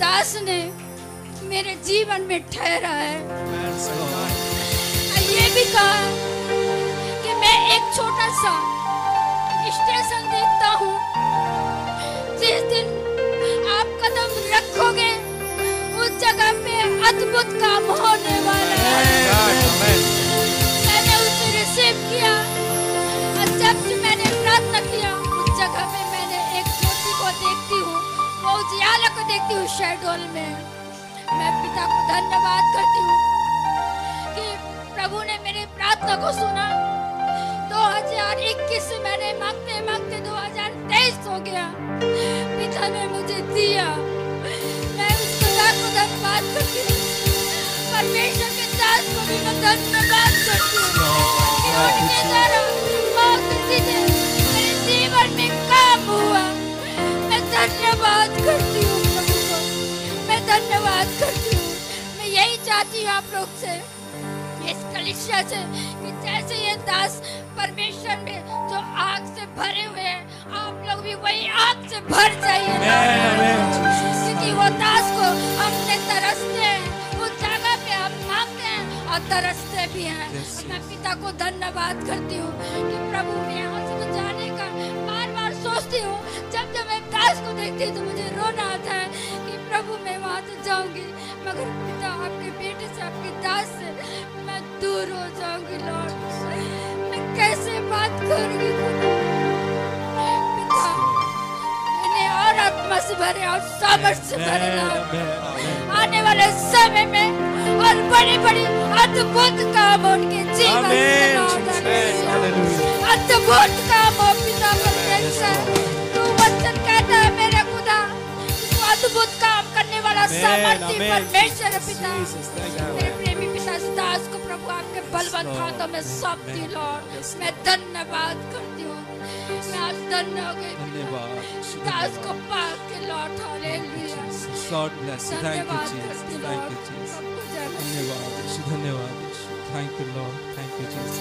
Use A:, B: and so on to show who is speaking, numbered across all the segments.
A: दास ने मेरे जीवन में ठहरा है। ये भी कहा कि मैं एक छोटा सा स्टेशन देखता हूँ, जिस दिन आप कदम रखोगे उस जगह पे अद्भुत काम होने वाला है। मैंने उसे रिसीव किया और जब से मैंने प्रार्थना किया उस जगह पे मैंने एक ज्योति को देखती हूँ, वो उजियाला को देखती हूँ शेडोल में। मैं पिता को धन्यवाद करती हूँ कि प्रभु ने मेरी प्रार्थना को सुना। 2021 से मैंने मांगते मांगते 2023 हो गया, पिता ने मुझे दिया। मैं उस पिता को धन्यवाद करती हूँ, परमेश्वर के दास को भी मैं धन्यवाद करती हूँ कि उनके द्वारा बहुत चीजें मेरे जीवन में काम हुआ। मैं धन्यवाद करती हूँ प्रभु को, मैं धन्यवाद करती हूँ। मैं यही चाहती हूँ आप लोग से, इस कलीसिया से, कि जैसे ये दास परमेश्वर में जो आग से भरे हुए हैं, आप लोग भी वही आग से भर जाइए, क्योंकि वो दास को हमने तरसते हैं, उस जगह पे हम मांगते हैं और तरसते भी हैं। मैं पिता को धन्यवाद करती हूँ कि प्रभु मैं यहाँ से जाने का बार बार सोचती हूँ। जब जब मैं दास को देखती हूँ तो मुझे रोना आता है कि प्रभु मैं वहाँ से जाऊँगी, मगर पिता आपके बेटे से, आपके दास से मैं दूर हो जाऊँगी। लॉर्ड मैं कैसे बात करूँगी पिता, इन्हें और आत्मा से भरे और सामर्थ से भरे आने वाले समय में, और बड़ी बड़ी अद्भुत काम उनके जीवन में, अद्भुत काम हो पिता परमेश्वर। तू वचन कहता है मेरे खुदा, तू अद्भुत काम करने वाला सामर्थी परमेश्वर है पिता। मेरे प्रेमी पिता इस दास को प्रभु आपके बलवंत हाथों में सौंपती हूं। लॉर्ड मैं धन्यवाद करती हूँ, मैं आज धन्य हो गई दास को पा के। Lord hallelujah,
B: God bless you. Thank you, Jesus. Thank you, Jesus. धन्यवाद यीशु, धन्यवाद यीशु। Thank you, Lord. Thank you, Jesus.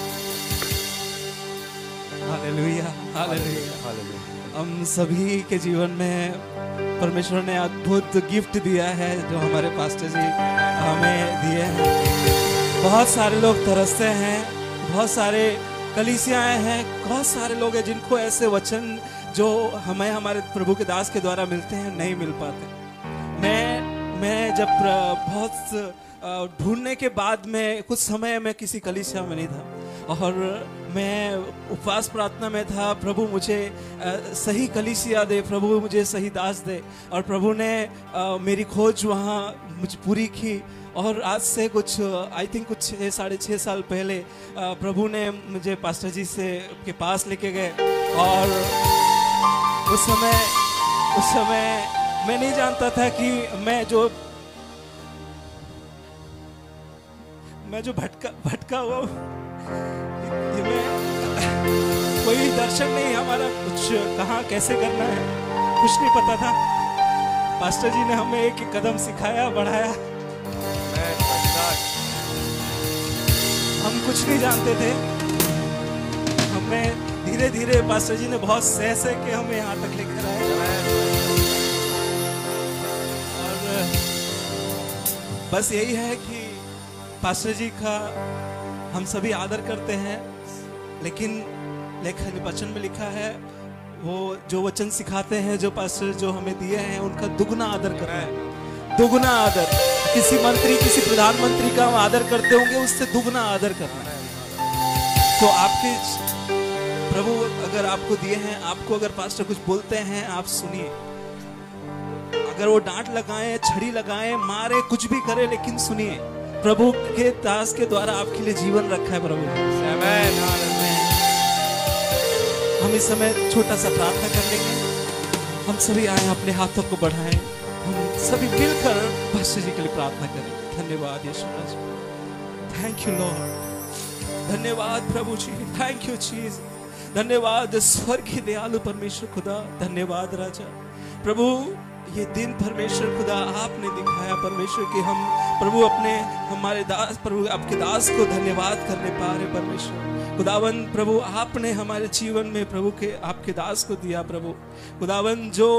B: Hallelujah, hallelujah. हम सभी के जीवन में परमेश्वर ने अद्भुत गिफ्ट दिया है जो हमारे पास्टर जी हमें दिए हैं। बहुत सारे लोग तरसते हैं, बहुत सारे कलीसियाएं हैं, बहुत सारे लोग हैं जिनको ऐसे वचन जो हमें हमारे प्रभु के दास के द्वारा मिलते हैं नहीं मिल पाते। मैं जब बहुत ढूंढने के बाद में कुछ समय में किसी कलीसिया में नहीं था और मैं उपवास प्रार्थना में था, प्रभु मुझे सही कलीसिया दे, प्रभु मुझे सही दास दे। और प्रभु ने मेरी खोज वहाँ मुझे पूरी की। और आज से कुछ आई थिंक कुछ 6.5 साल पहले प्रभु ने मुझे पास्टर जी से के पास लेके गए। और उस समय मैं नहीं जानता था कि मैं जो भटका हुआ कोई दर्शन नहीं, हमारा कुछ कहाँ कैसे करना है कुछ नहीं पता था। पास्टर जी ने हमें एक एक कदम सिखाया, बढ़ाया। हम कुछ नहीं जानते थे, हमें धीरे धीरे पास्टर जी ने बहुत सह के हमें यहाँ तक लेकर आए। और बस यही है कि पास्टर जी का हम सभी आदर करते हैं, लेकिन लेखन वचन में लिखा है वो जो वचन सिखाते हैं, जो पास्टर जो हमें दिए हैं, उनका दुगना आदर करना है। दुगना आदर, किसी मंत्री किसी प्रधानमंत्री का हम आदर करते होंगे, उससे दुगना आदर करना है। तो आपके प्रभु अगर आपको दिए हैं, आपको अगर पास्टर कुछ बोलते हैं आप सुनिए। अगर वो डांट लगाएं, छड़ी लगाएं, मारे, कुछ भी करे, लेकिन सुनिए। प्रभु के दास के द्वारा आपके लिए जीवन रखा है प्रभु ने। हम इस समय छोटा सा प्रार्थना कर लेंगे। हम सभी आए, अपने हाथों को बढ़ाएं, हम सभी मिलकर पास्टर जी के लिए प्रार्थना करें। धन्यवाद यीशु मसीह, थैंक यू लॉर्ड। धन्यवाद प्रभु जी, थैंक यू चीज। धन्यवाद स्वर्गीय दयालु परमेश्वर खुदा, धन्यवाद राजा। प्रभु ये दिन परमेश्वर खुदा आपने दिखाया परमेश्वर कि हम प्रभु अपने हमारे दास प्रभु आपके दास को धन्यवाद करने पा रहे परमेश्वर। खुदावन प्रभु आपने हमारे जीवन में प्रभु के आपके दास को दिया प्रभु। खुदावन जो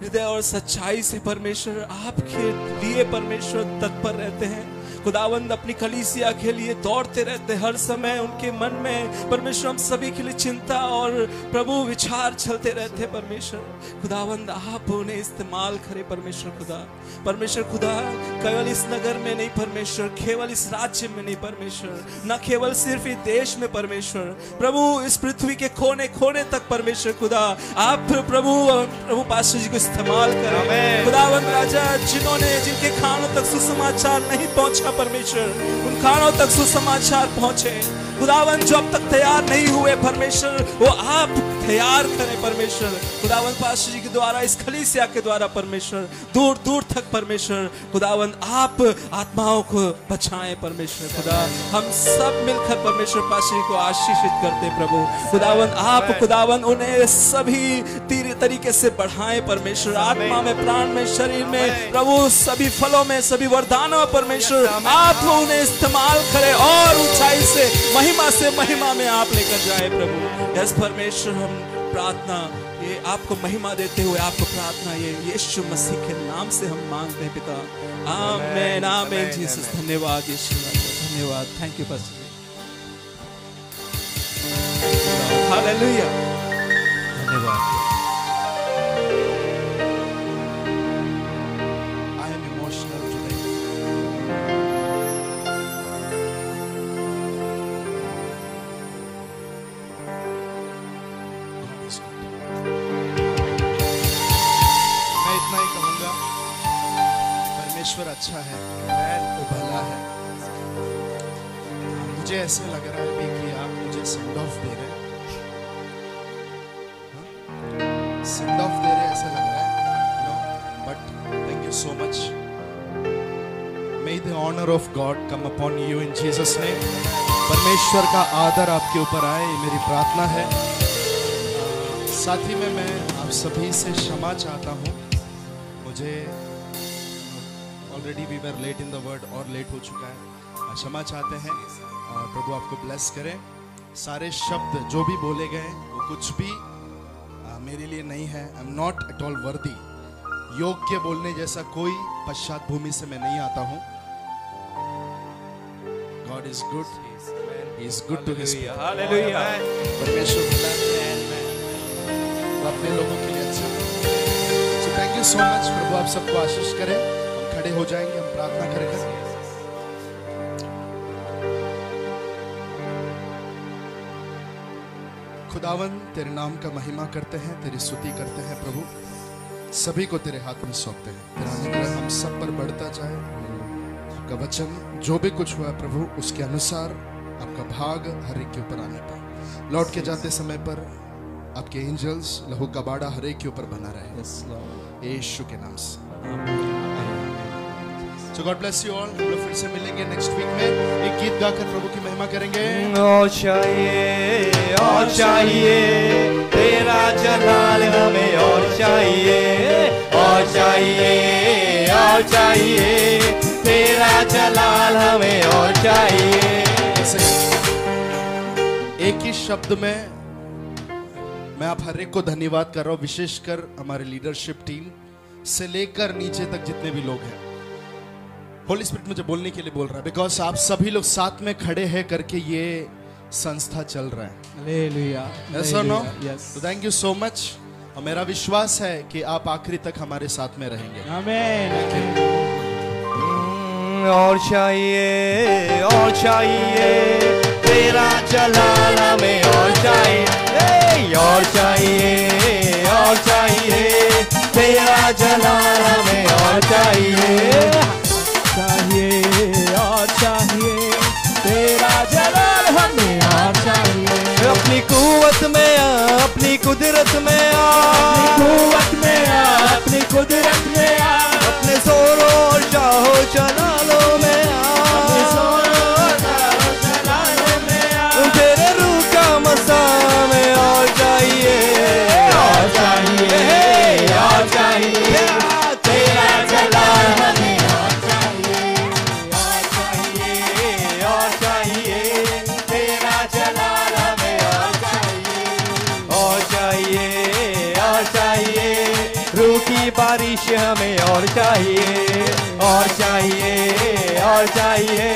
B: हृदय और सच्चाई से परमेश्वर आपके लिए परमेश्वर तत्पर रहते हैं, खुदावंद अपनी कलीसिया के लिए दौड़ते रहते, हर समय उनके मन में परमेश्वर हम सभी के लिए चिंता और प्रभु विचार चलते रहते परमेश्वर। खुदावंद आप उन्हें इस्तेमाल करें परमेश्वर खुदा। परमेश्वर खुदा केवल इस नगर में नहीं परमेश्वर, केवल इस राज्य में नहीं परमेश्वर, न केवल सिर्फ इस देश में परमेश्वर, प्रभु इस पृथ्वी के कोने कोने तक परमेश्वर खुदा आप प्रभु पास्टर जी को इस्तेमाल करें। खुदावंद राजा, जिन्होंने जिनके कानों तक सुसमाचार नहीं पहुंचा परमेश्वर, उन कानों तक सुसमाचार पहुंचे। खुदावन जो अब तक तैयार नहीं हुए परमेश्वर, वो आप तैयार करें परमेश्वर। खुदावन पास्टर जी के द्वारा, इस कलीसिया के द्वारा परमेश्वर, दूर दूर तक परमेश्वर खुदावन आप आत्माओं को बचाएं परमेश्वर खुदा। हम सब मिलकर परमेश्वर पास्टर जी को आशीषित करते प्रभु। खुदावन आप खुदावन उन्हें सभी तरीके से बढ़ाएं परमेश्वर, आत्मा में, प्राण में, शरीर में प्रभु, सभी फलों में, सभी वरदानों परमेश्वर आप उन्हें इस्तेमाल करें और ऊंचाई से महिमा में आप लेकर जाए प्रभु। यस परमेश्वर, हम प्रार्थना ये आपको महिमा देते हुए आपको प्रार्थना ये यीशु मसीह के नाम से हम मांगते हैं पिता। आमीन आमीन जीसस। धन्यवाद यीशु, धन्यवाद। Thank you pastor ji. Hallelujah, धन्यवाद।
C: I am emotional today. मैं इतना ही कहूंगा, परमेश्वर अच्छा है, वो भला है। मुझे ऐसे लग रहा है कि आप मुझे सेंड ऑफ दे रहे हैं, सेंड ऑफ दे रहे हैं ऐसा लग रहा है। No, but thank you so much. May the honor of God come upon you in Jesus name. परमेश्वर का आदर आपके ऊपर आए, ये मेरी प्रार्थना है। साथ ही में मैं आप सभी से क्षमा चाहता हूँ। मुझे already we were late in the word और लेट हो चुका है, क्षमा चाहते हैं। और प्रभु आपको ब्लेस करें। सारे शब्द जो भी बोले गए वो कुछ भी मेरे लिए नहीं है। I am not at all वर्दी। योग्य बोलने जैसा कोई पश्चात भूमि से मैं नहीं आता हूँ। God is good. He is good to His people.
B: Hallelujah.
C: परमेश्वर वो अपने लोगों के लिए अच्छा है। So thank you so much। प्रभु आप सबको आशीष करें। हम खड़े हो जाएंगे, हम प्रार्थना करेंगे। खुदावन तेरे नाम का महिमा करते हैं, तेरी स्तुति करते हैं प्रभु। सभी को तेरे हाथ में सौंपते हैं। तेरा अनुग्रह हम सब पर बढ़ता जाए। आपका वचन जो भी कुछ हुआ प्रभु, उसके अनुसार आपका भाग हर एक के ऊपर आने पाए। लौट के जाते समय पर आपके एंजल्स लहू का बाड़ा हर एक के ऊपर बना रहे, यीशु के नाम से। So God bless you all। हम लोग फिर से मिलेंगे नेक्स्ट वीक में। एक गीत गाकर प्रभु की महिमा करेंगे।
D: और चाहिए तेरा जलाल हमें, और चाहिए, और चाहिए, और चाहिए तेरा जलाल हमें, और चाहिए।
C: एक ही शब्द में मैं आप हर एक को धन्यवाद कर रहा हूँ, विशेषकर हमारे लीडरशिप टीम से लेकर नीचे तक जितने भी लोग हैं। होली स्पिरिट मुझे बोलने के लिए बोल रहा है, बिकॉज आप सभी लोग साथ में खड़े हैं करके ये संस्था चल रहा है।
B: हालेलुया।
C: Yes or no? तो थैंक यू सो मच। और मेरा विश्वास है कि आप आखिरी तक हमारे साथ में रहेंगे।
B: आमीन।
D: और चाहिए, और चाहिए तेरा जलाल हमें, और चाहिए, और चाहिए, और चाहिए तेरा जलाल हमें, और चाहिए,
B: और चाहिए तेरा जलाल हमें, और चाहिए।
D: अपनी कुव्वत में आ, अपनी कुदरत में आ,
B: अपनी कुव्वत में आ, अपनी कुदरत में आ,
D: अपने जोरों और चाहो जलालों में आ,
B: अपने जोरों और चाहो जलालों में आ,
D: तेरे रूह का मसा में, और चाहिए,
B: और चाहिए, और चाहिए तेरा जलाल हमें, और चाहिए,
D: और चाहिए तेरा जलाल चाहिए और चाहिए और चाहिए,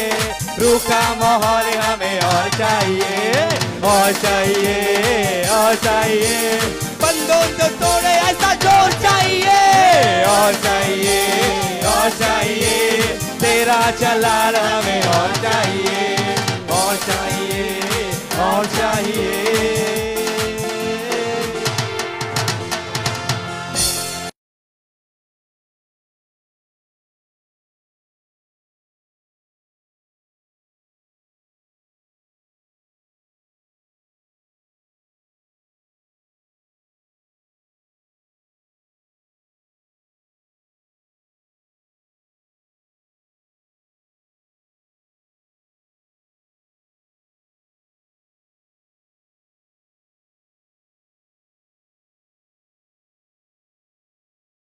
D: रूह का माहौल हमें और चाहिए और चाहिए और चाहिए, बंदों को तोड़े ऐसा जोर चाहिए और चाहिए और चाहिए, तेरा जलाल हमें और चाहिए और चाहिए और